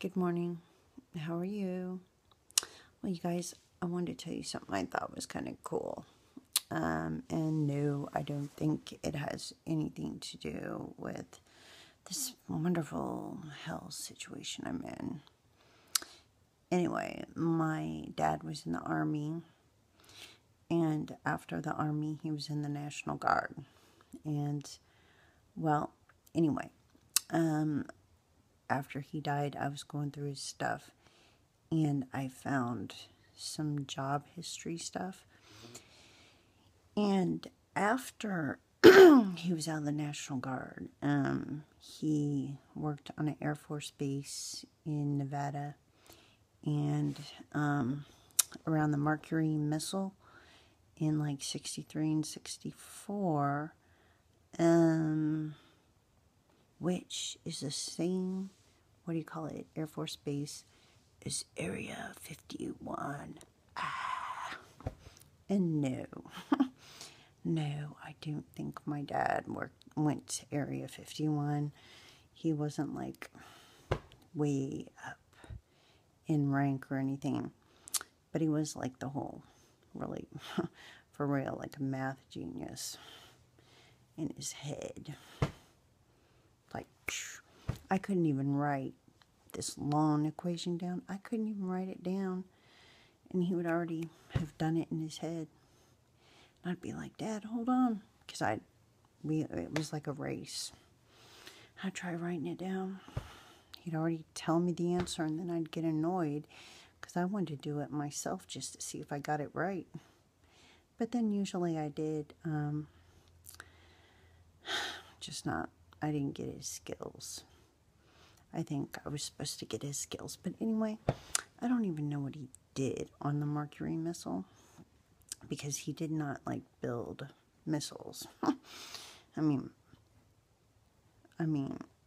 Good morning. How are you? Well, you guys, I wanted to tell you something I thought was kind of cool. And no, I don't think it has anything to do with this wonderful health situation I'm in. Anyway, my dad was in the Army, and after the Army, he was in the National Guard. And, well, anyway, after he died, I was going through his stuff, and I found some job history stuff. And after he was out of the National Guard, he worked on an Air Force base in Nevada and around the Mercury missile in like 63 and 64, which is the same, what do you call it, Air Force base is Area 51. And no, no, I don't think my dad went to Area 51. He wasn't like way up in rank or anything, but he was like the whole, really, for real, like a math genius in his head. Like, I couldn't even write this long equation down. I couldn't even write it down, and he would already have done it in his head. And I'd be like, Dad, hold on, because it was like a race. I'd try writing it down. He'd already tell me the answer, and then I'd get annoyed because I wanted to do it myself just to see if I got it right. But then usually I did. Just not, I didn't get his skills. I think I was supposed to get his skills. But anyway, I don't even know what he did on the Mercury missile, because he did not, like, build missiles. I mean,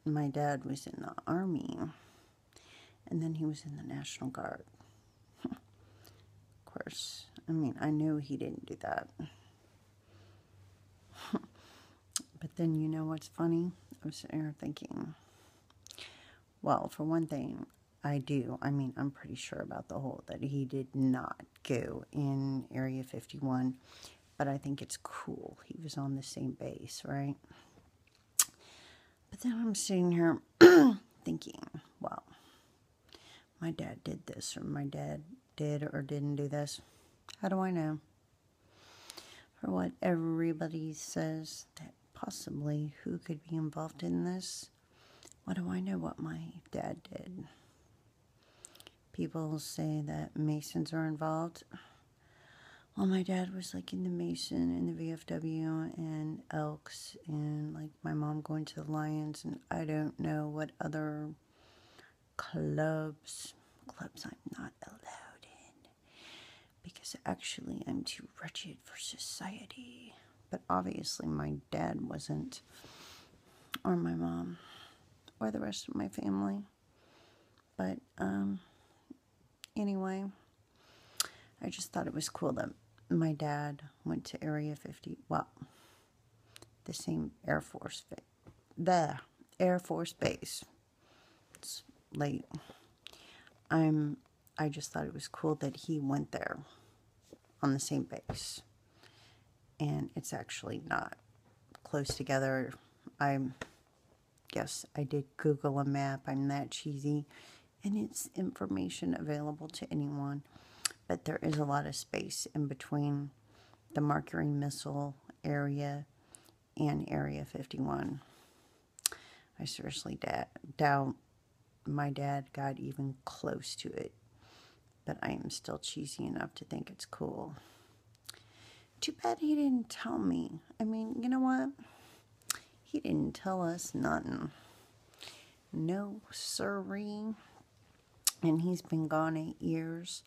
my dad was in the Army, and then he was in the National Guard. Of course, I know he didn't do that. But then, you know what's funny? I was sitting here thinking, well, for one thing, I'm pretty sure about the whole that he did not go in Area 51, but I think it's cool. He was on the same base, right? But then I'm sitting here thinking, well, my dad did this, or my dad did or didn't do this. How do I know? For what everybody says that possibly who could be involved in this, what do I know what my dad did? People say that Masons are involved. Well, my dad was like in the Mason and the VFW and Elks, and like my mom going to the Lions, and I don't know what other clubs I'm not allowed in, because actually I'm too wretched for society. But obviously my dad wasn't, or my mom, or the rest of my family. But anyway, I just thought it was cool that my dad went to Area 50, well, the same Air Force base. It's late. I just thought it was cool that he went there on the same base. And it's actually not close together. I guess I did Google a map. I'm that cheesy. And it's information available to anyone. But there is a lot of space in between the Mercury missile area and Area 51. I seriously doubt my dad got even close to it. But I am still cheesy enough to think it's cool. Too bad he didn't tell me. You know what? He didn't tell us nothing. No siree. And he's been gone 8 years.